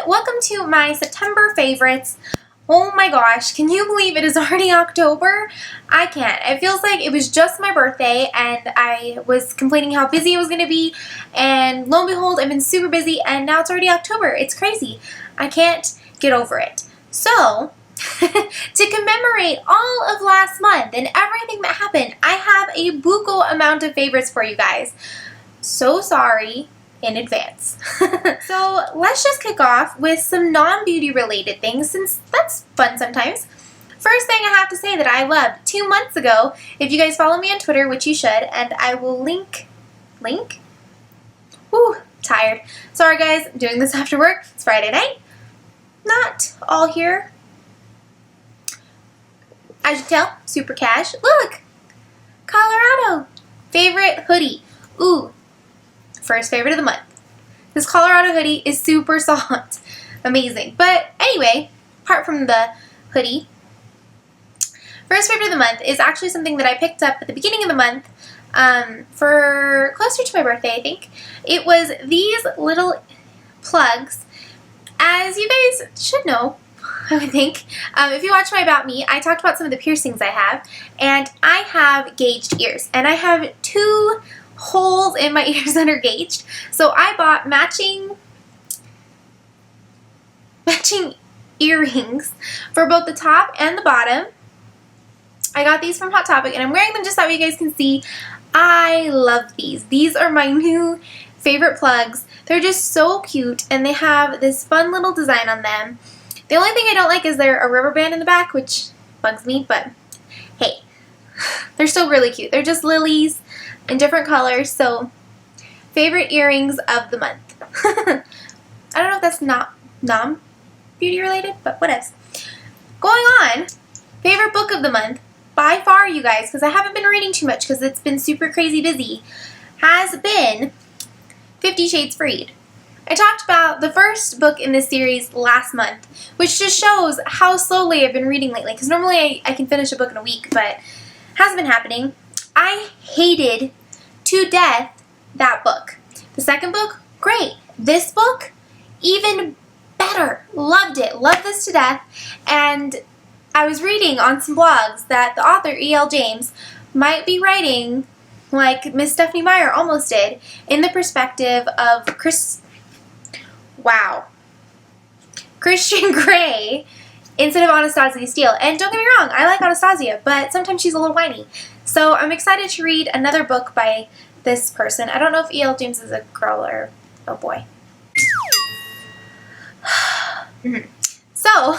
welcome to my September favorites. Oh my gosh, can you believe it is already October? I can't. It feels like it was just my birthday and I was complaining how busy it was going to be, and lo and behold, I've been super busy and now it's already October. It's crazy. I can't get over it. So, to commemorate all of last month and everything that happened, I have a buku amount of favorites for you guys. So sorry in advance. So let's just kick off with some non-beauty related things, since that's fun sometimes. First thing I have to say that I loved 2 months ago, if you guys follow me on Twitter, which you should, and I will link? Woo, tired. Sorry guys, I'm doing this after work. It's Friday night. Not all here. As you can tell, super cash. Look! Colorado! Favorite hoodie. Ooh. First favorite of the month. This Colorado hoodie is super soft. Amazing. But anyway, apart from the hoodie, first favorite of the month is actually something that I picked up at the beginning of the month for closer to my birthday, I think. It was these little plugs. As you guys should know, I would think, if you watch my About Me, I talked about some of the piercings I have, and I have gauged ears, and I have 2 holes in my ears that are gauged. So I bought matching earrings for both the top and the bottom. I got these from Hot Topic and I'm wearing them just that way you guys can see. I love these. These are my new favorite plugs. They're just so cute and they have this fun little design on them. The only thing I don't like is they're a rubber band in the back, which bugs me, but hey, they're still really cute. They're just lilies in different colors, so favorite earrings of the month. I don't know if that's not non-beauty related, but what else? Going on, favorite book of the month, by far you guys, because I haven't been reading too much because it's been super crazy busy, has been 50 Shades Freed. I talked about the first book in this series last month, which just shows how slowly I've been reading lately, because normally I can finish a book in a week, but hasn't been happening. I hated to death that book. The second book, great. This book, even better. Loved it. Loved this to death. And I was reading on some blogs that the author, E.L. James, might be writing like Miss Stephanie Meyer almost did, in the perspective of Christian Grey instead of Anastasia Steele. And don't get me wrong, I like Anastasia, but sometimes she's a little whiny. So I'm excited to read another book by this person. I don't know if E.L. James is a girl or a boy. So,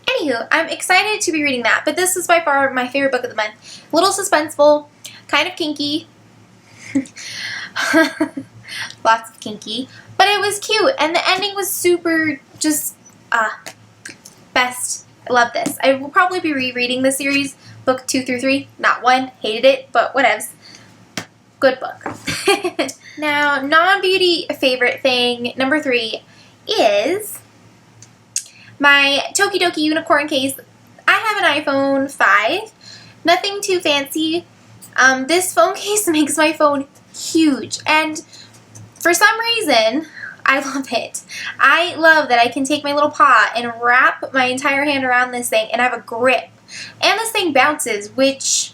anywho, I'm excited to be reading that, but this is by far my favorite book of the month. A little suspenseful, kind of kinky. Lots of kinky. But it was cute, and the ending was super just, best. I love this. I will probably be rereading the series, book 2 through 3. Not 1, hated it, but whatevs. Good book. Now, non-beauty favorite thing, number 3, is my Tokidoki Unicron case. I have an iPhone 5. Nothing too fancy. This phone case makes my phone huge, and for some reason, I love it. I love that I can take my little paw and wrap my entire hand around this thing and have a grip. And this thing bounces, which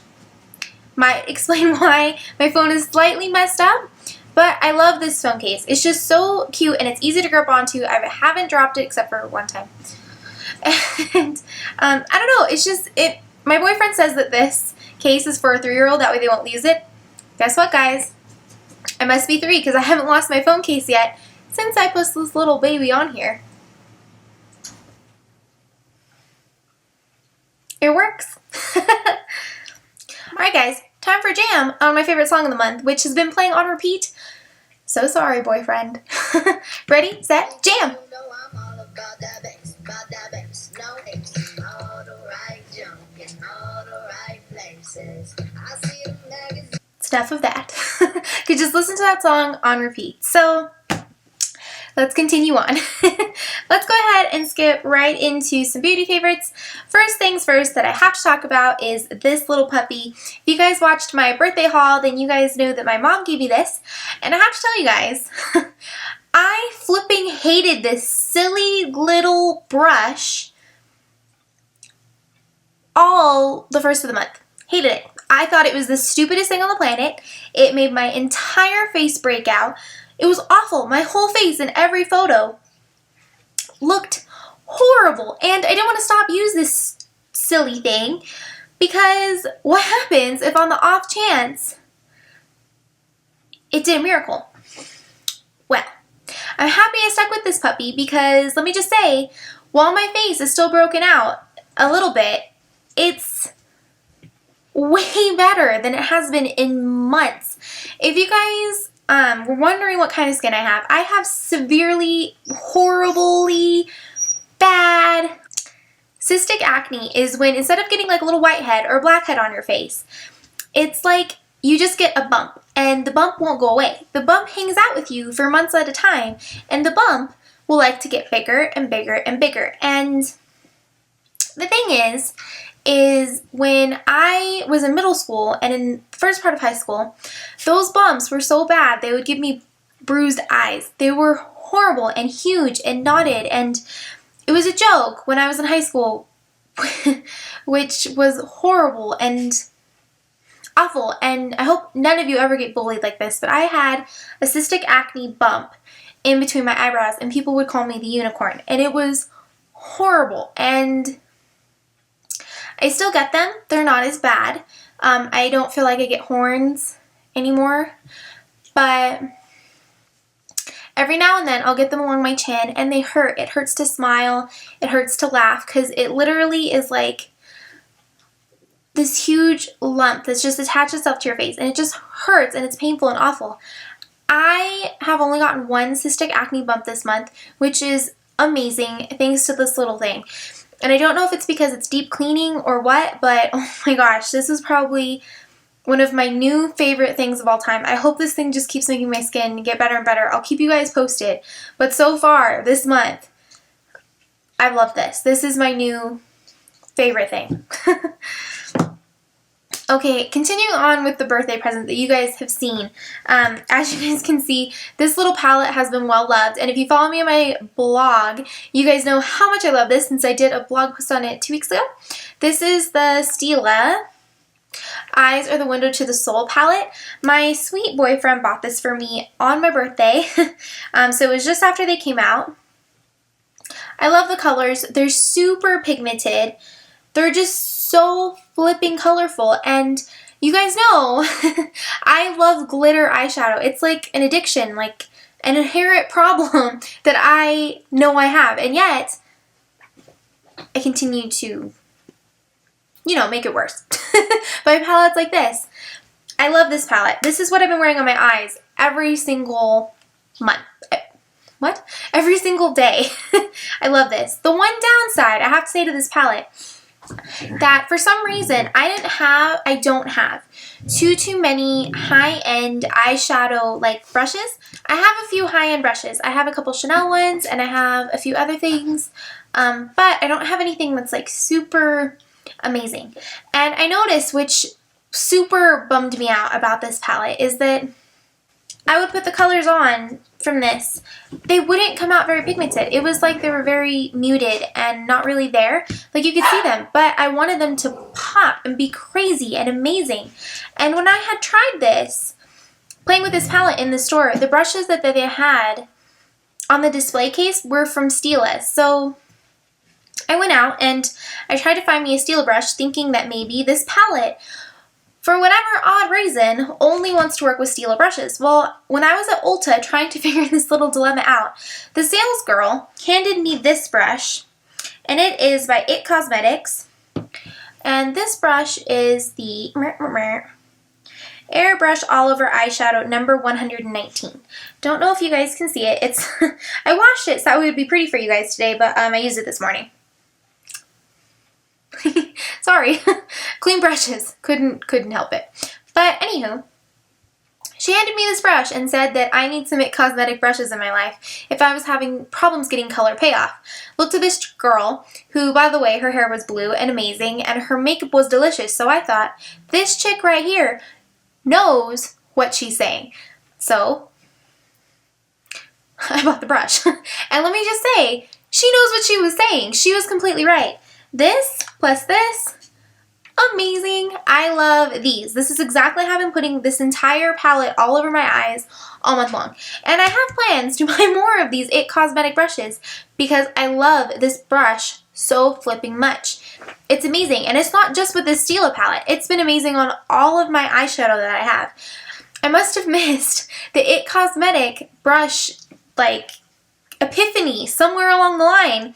might explain why my phone is slightly messed up. But I love this phone case. It's just so cute and it's easy to grip onto. I haven't dropped it except for one time. And I don't know, it's just, my boyfriend says that this case is for a 3-year-old, that way they won't lose it. Guess what, guys? I must be 3 because I haven't lost my phone case yet since I put this little baby on here. It works. Alright guys, time for Jam on my favorite song of the month, which has been playing on repeat. So sorry, boyfriend. Ready, set, jam! Enough of that. Could just listen to that song on repeat. So let's continue on. Let's go ahead and skip right into some beauty favorites. First things first that I have to talk about is this little puppy. If you guys watched my birthday haul, then you guys know that my mom gave me this. And I have to tell you guys, I flipping hated this silly little brush all the first of the month. Hated it. I thought it was the stupidest thing on the planet. It made my entire face break out. It was awful. My whole face in every photo looked horrible. And I didn't want to stop using this silly thing because what happens if on the off chance it did a miracle? Well, I'm happy I stuck with this puppy because let me just say, while my face is still broken out a little bit, it's way better than it has been in months. If you guys were wondering what kind of skin I have severely, horribly bad cystic acne. Is when instead of getting like a little whitehead or blackhead on your face, it's like you just get a bump and the bump won't go away. The bump hangs out with you for months at a time and the bump will like to get bigger and bigger and bigger. And the thing is when I was in middle school and in the first part of high school, those bumps were so bad they would give me bruised eyes. They were horrible and huge and knotted, and it was a joke when I was in high school, which was horrible and awful, and I hope none of you ever get bullied like this, but I had a cystic acne bump in between my eyebrows and people would call me the unicorn, and it was horrible. And I still get them. They're not as bad. I don't feel like I get horns anymore, but every now and then I'll get them along my chin and they hurt. It hurts to smile. It hurts to laugh because it literally is like this huge lump that's just attached itself to your face and it just hurts and it's painful and awful. I have only gotten one cystic acne bump this month, which is amazing thanks to this little thing. And I don't know if it's because it's deep cleaning or what, but oh my gosh, this is probably one of my new favorite things of all time. I hope this thing just keeps making my skin get better and better. I'll keep you guys posted. But so far, this month, I've loved this. This is my new favorite thing. Okay, continuing on with the birthday present that you guys have seen. As you guys can see, this little palette has been well loved. And if you follow me on my blog, you guys know how much I love this since I did a blog post on it 2 weeks ago. This is the Stila Eyes Are the Window to the Soul palette. My sweet boyfriend bought this for me on my birthday. So it was just after they came out. I love the colors. They're super pigmented. They're just so flipping colorful, and you guys know I love glitter eyeshadow. It's like an addiction, like an inherent problem that I know I have, and yet I continue to, you know, make it worse. Buy palettes like this. I love this palette. This is what I've been wearing on my eyes every single month. What? Every single day. I love this. The one downside I have to say to this palette, that for some reason I don't have too many high-end eyeshadow like brushes. I have a few high-end brushes. I have a couple Chanel ones and I have a few other things, but I don't have anything that's like super amazing. And I noticed, which super bummed me out about this palette, is that I would put the colors on from this. They wouldn't come out very pigmented. It was like they were very muted and not really there. Like you could see them, but I wanted them to pop and be crazy and amazing. And when I had tried this, playing with this palette in the store, the brushes that they had on the display case were from Stila. So I went out and I tried to find me a Stila brush thinking that maybe this palette, for whatever odd reason, only wants to work with Stila brushes. Well, when I was at Ulta trying to figure this little dilemma out, the sales girl handed me this brush, and it is by It Cosmetics. And this brush is the Airbrush All Over Eyeshadow number 119. Don't know if you guys can see it. It's I washed it so it would be pretty for you guys today, but I used it this morning. Sorry. Clean brushes. Couldn't help it. But anywho, she handed me this brush and said that I need some It Cosmetic brushes in my life if I was having problems getting color payoff. Looked at this girl who, by the way, her hair was blue and amazing and her makeup was delicious. So I thought, this chick right here knows what she's saying. So I bought the brush. And let me just say, she knows what she was saying. She was completely right. This plus this, amazing. I love these. This is exactly how I've been putting this entire palette all over my eyes all month long. And I have plans to buy more of these IT Cosmetic brushes because I love this brush so flipping much. It's amazing. And it's not just with this Stila palette. It's been amazing on all of my eyeshadow that I have. I must have missed the IT Cosmetic brush, like, epiphany somewhere along the line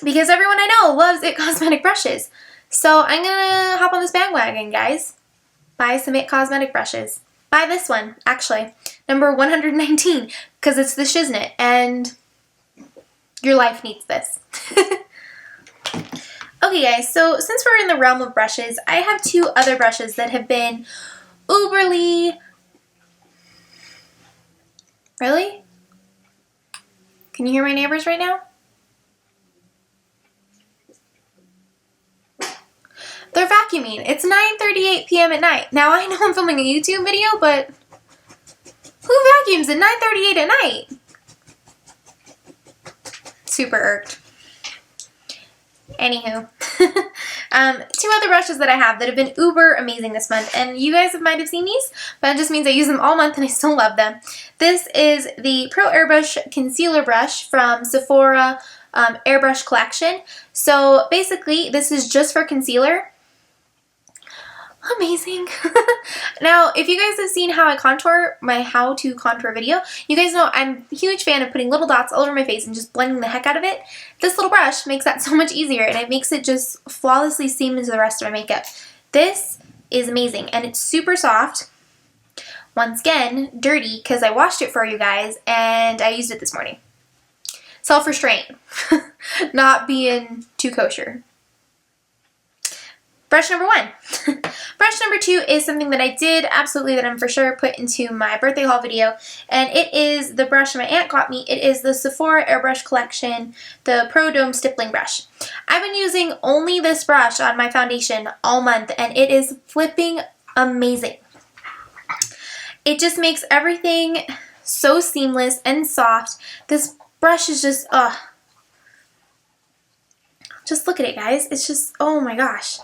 because everyone I know loves IT Cosmetic brushes. So I'm gonna hop on this bandwagon, guys. Buy some IT Cosmetic brushes. Buy this one, actually. Number 119, because it's the Shiznit, and your life needs this. Okay, guys, so since we're in the realm of brushes, I have two other brushes that have been uberly... Really? Can you hear my neighbors right now? They're vacuuming. It's 9:38 p.m. at night. Now, I know I'm filming a YouTube video, but who vacuums at 9:38 at night? Super irked. Anywho. Two other brushes that I have that have been uber amazing this month, and you guys might have seen these, but it just means I use them all month and I still love them. This is the Pro Airbrush Concealer Brush from Sephora Airbrush collection. So basically, this is just for concealer. Amazing. Now, if you guys have seen how I contour, my how to contour video, you guys know I'm a huge fan of putting little dots all over my face and just blending the heck out of it. This little brush makes that so much easier, and it makes it just flawlessly seam into the rest of my makeup. This is amazing, and it's super soft. Once again, dirty, because I washed it for you guys, and I used it this morning. Self-restraint. Not being too kosher. Brush number one. Brush number two is something that I did absolutely that I'm for sure put into my birthday haul video, and it is the brush my aunt got me. It is the Sephora Airbrush collection, the Pro Dome Stippling brush. I've been using only this brush on my foundation all month, and it is flipping amazing. It just makes everything so seamless and soft. This brush is just, just look at it, guys. It's just, oh my gosh.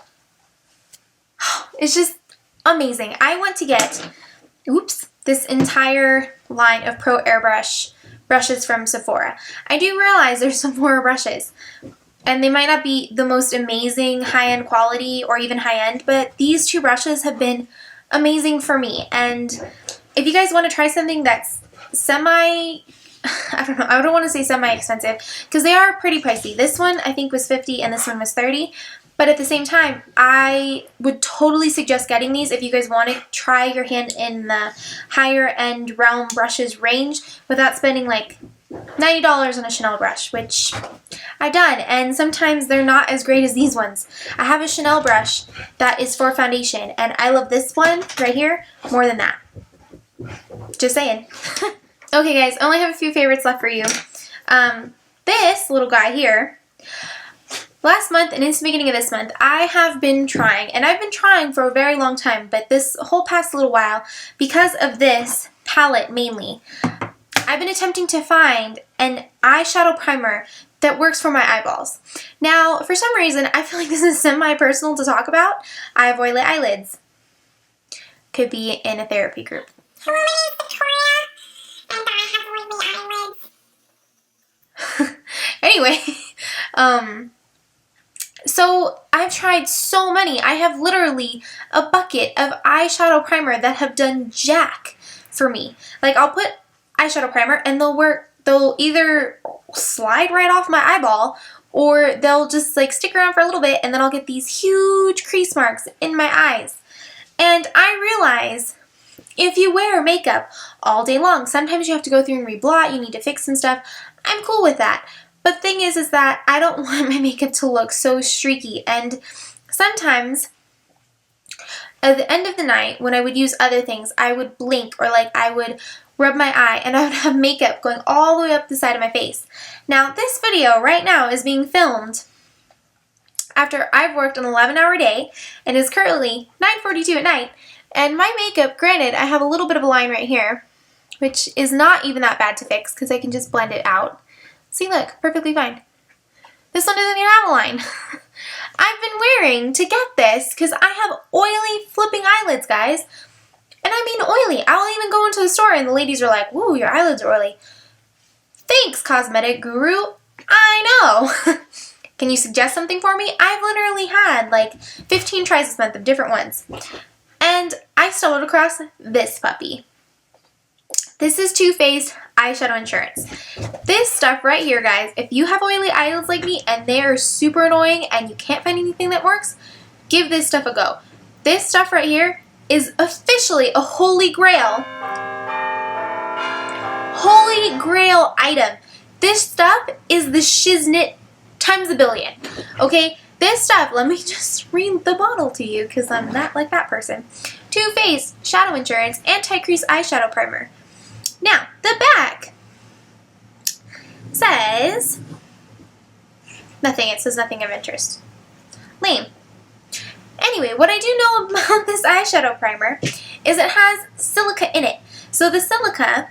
It's just amazing. I want to get, this entire line of Pro Airbrush brushes from Sephora. I do realize there's some more brushes, and they might not be the most amazing high-end quality or even high-end, but these two brushes have been amazing for me. And if you guys want to try something that's I don't want to say semi-expensive, because they are pretty pricey. This one I think was $50 and this one was $30. But at the same time, I would totally suggest getting these if you guys want to try your hand in the higher end realm brushes range without spending like $90 on a Chanel brush, which I've done, and sometimes they're not as great as these ones. I have a Chanel brush that is for foundation, and I love this one right here more than that. Just saying. Okay guys, I only have a few favorites left for you. This little guy here, last month and into the beginning of this month, I have been trying, and I've been trying for a very long time, but this whole past little while, because of this palette mainly, I've been attempting to find an eyeshadow primer that works for my eyeballs. Now, for some reason, I feel like this is semi-personal to talk about. I have oily eyelids. Could be in a therapy group. Hello, my name is Victoria, and I have oily eyelids. Anyway, so I've tried so many. I have literally a bucket of eyeshadow primer that have done jack for me. Like, I'll put eyeshadow primer and they'll either slide right off my eyeball, or they'll just like stick around for a little bit, and then I'll get these huge crease marks in my eyes. And I realize if you wear makeup all day long, sometimes you have to go through and reblot, you need to fix some stuff. I'm cool with that. But the thing is that I don't want my makeup to look so streaky, and sometimes at the end of the night when I would use other things, I would blink, or like I would rub my eye and I would have makeup going all the way up the side of my face. Now this video right now is being filmed after I've worked an 11-hour day and it's currently 9:42 at night, and my makeup, granted I have a little bit of a line right here, which is not even that bad to fix because I can just blend it out. See, look, perfectly fine. This one doesn't even have a line. I've been wearing to get this because I have oily flipping eyelids, guys. And I mean oily. I'll even go into the store and the ladies are like, "Woo, your eyelids are oily." Thanks, cosmetic guru. I know. Can you suggest something for me? I've literally had like 15 tries this month of different ones. And I stumbled across this puppy. This is Too Faced Eyeshadow Insurance. This stuff right here, guys, if you have oily eyelids like me and they are super annoying and you can't find anything that works, give this stuff a go. This stuff right here is officially a holy grail item. This stuff is the shiznit times a billion. Okay, this stuff, let me just read the bottle to you because I'm not like that person. Too Faced Shadow Insurance Anti-Crease Eyeshadow Primer. Now, the back says nothing. It says nothing of interest. Lame. Anyway, what I do know about this eyeshadow primer is it has silica in it. So the silica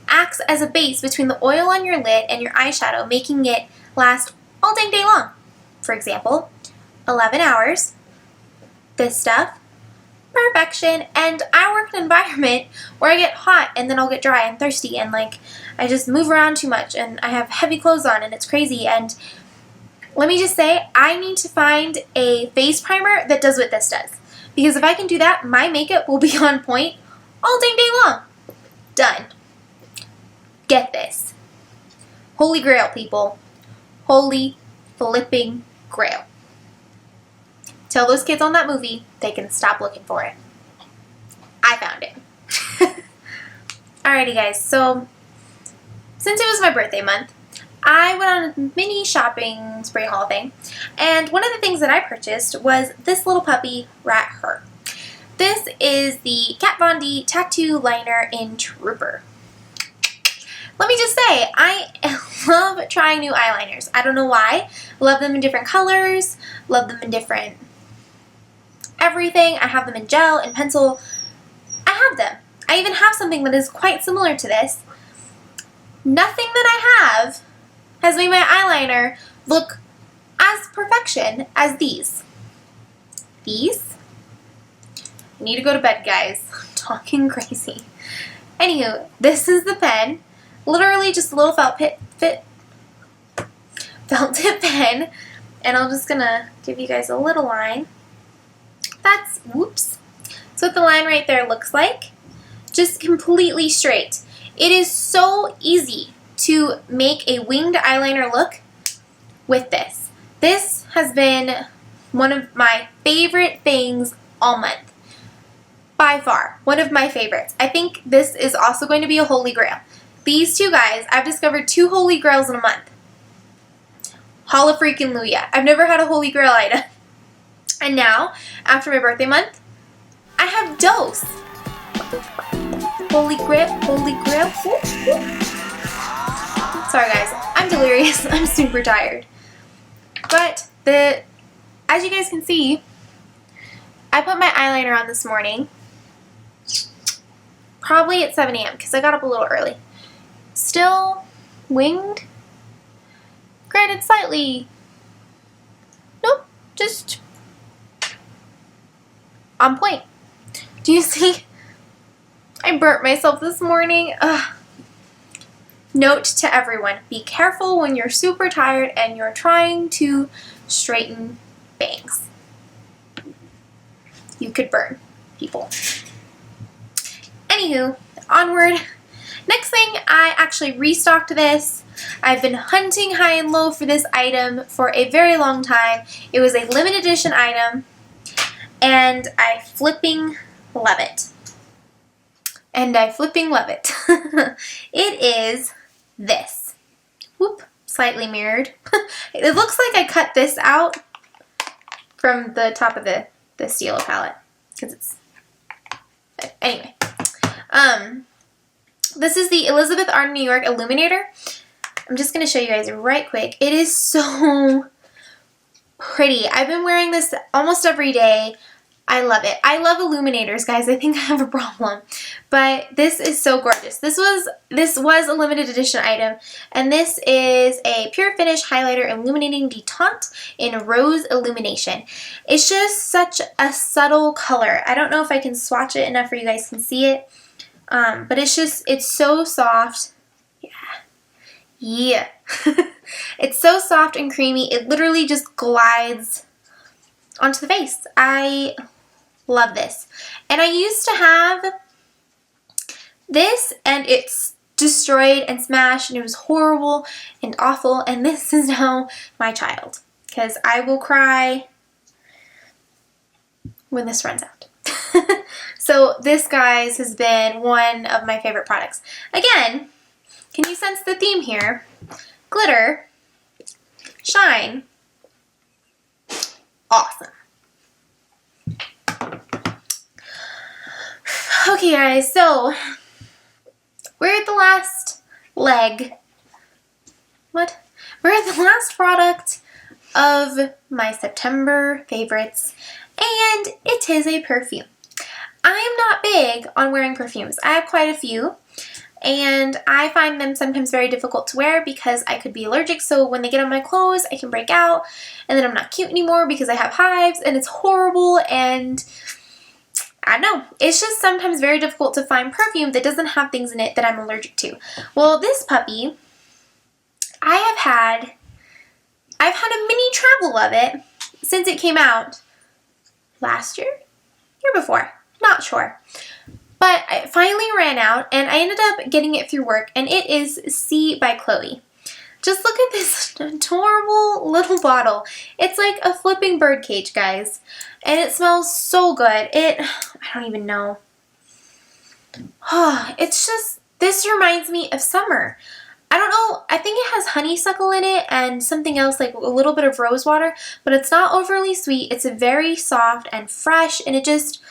acts as a base between the oil on your lid and your eyeshadow, making it last all dang day long. For example, 11 hours. This stuff, perfection. And I work in an environment where I get hot and then I'll get dry and thirsty and like I just move around too much and I have heavy clothes on and it's crazy. And let me just say, I need to find a face primer that does what this does. Because if I can do that, my makeup will be on point all dang day long. Done. Get this. Holy grail, people. Holy flipping grail. Tell those kids on that movie they can stop looking for it. I found it. Alrighty, guys. So, since it was my birthday month, I went on a mini shopping spree haul thing, and one of the things that I purchased was this little puppy, Rat Her. This is the Kat Von D Tattoo Liner in Trooper. Let me just say, I love trying new eyeliners. I don't know why. Love them in different colors, love them in different everything. I have them in gel and pencil. I have them. I even have something that is quite similar to this. Nothing that I have has made my eyeliner look as perfection as these. These? I need to go to bed, guys. I'm talking crazy. Anywho, this is the pen. Literally just a little felt tip pen. And I'm just gonna give you guys a little line. That's, whoops. That's what the line right there looks like. Just completely straight. It is so easy to make a winged eyeliner look with this. This has been one of my favorite things all month. By far, one of my favorites. I think this is also going to be a holy grail. These two guys, I've discovered two holy grails in a month. Hallelujah. I've never had a holy grail item. And now, after my birthday month, I have dose. Holy grail, holy grail. Sorry guys, I'm delirious. I'm super tired. But as you guys can see, I put my eyeliner on this morning, probably at 7 a.m. because I got up a little early. Still winged. Granted, slightly. Nope, just on point. Do you see? I burnt myself this morning. Ugh. Note to everyone, be careful when you're super tired and you're trying to straighten bangs. You could burn people. Anywho, onward. Next thing, I actually restocked this. I've been hunting high and low for this item for a very long time. It was a limited edition item, and I flipping love it. And I flipping love it. It is this. Whoop, slightly mirrored. It looks like I cut this out from the top of the Stila palette. Because it's... Anyway. This is the Elizabeth Arden New York Illuminator. I'm just going to show you guys right quick. It is so pretty. I've been wearing this almost every day. I love it. I love illuminators, guys. I think I have a problem. But this is so gorgeous. This was a limited edition item. And this is a Pure Finish Highlighter Illuminating Detente in Rose Illumination. It's just such a subtle color. I don't know if I can swatch it enough where you guys can see it. But it's so soft. Yeah. It's so soft and creamy. It literally just glides onto the face. I love this. And I used to have this and it's destroyed and smashed and it was horrible and awful, and this is now my child because I will cry when this runs out. So this, guys, has been one of my favorite products. Again, can you sense the theme here? Glitter, shine, awesome. Okay, guys, so we're at the last leg. What? We're at the last product of my September favorites, and it is a perfume. I am not big on wearing perfumes. I have quite a few, and I find them sometimes very difficult to wear because I could be allergic, so when they get on my clothes, I can break out, and then I'm not cute anymore because I have hives, and it's horrible, and I don't know. It's just sometimes very difficult to find perfume that doesn't have things in it that I'm allergic to. Well, this puppy, I've had a mini travel of it since it came out last year before. Not sure. But I finally ran out, and I ended up getting it through work, and it is C by Chloe. Just look at this adorable little bottle. It's like a flipping bird cage, guys. And it smells so good. I don't even know. It's just, this reminds me of summer. I don't know, I think it has honeysuckle in it and something else, like a little bit of rose water, but it's not overly sweet. It's very soft and fresh, and it just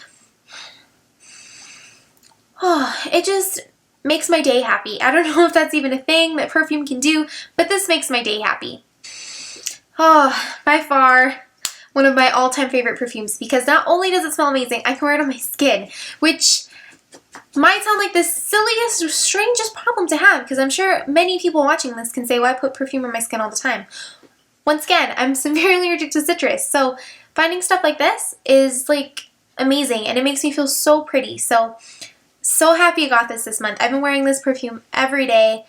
makes my day happy. I don't know if that's even a thing that perfume can do, but this makes my day happy. By far one of my all-time favorite perfumes, because not only does it smell amazing, I can wear it on my skin, which might sound like the silliest, strangest problem to have, because I'm sure many people watching this can say, well, I put perfume on my skin all the time. Once again, I'm severely allergic to citrus, so finding stuff like this is like amazing, and it makes me feel so pretty. So happy I got this month. I've been wearing this perfume every day.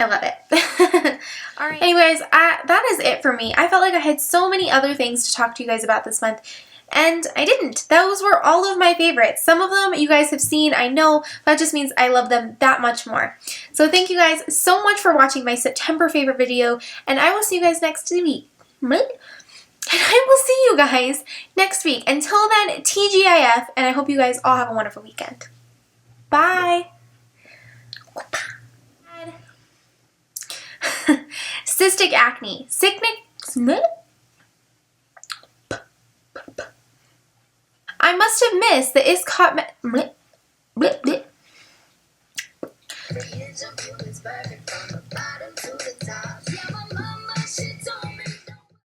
I love it. All right. Anyways, that is it for me. I felt like I had so many other things to talk to you guys about this month, and I didn't. Those were all of my favorites. Some of them you guys have seen, I know. That just means I love them that much more. So thank you guys so much for watching my September favorite video, and I will see you guys next week. And I will see you guys next week. Until then, TGIF, and I hope you guys all have a wonderful weekend. Bye. Cystic acne. I must have missed the Iscot.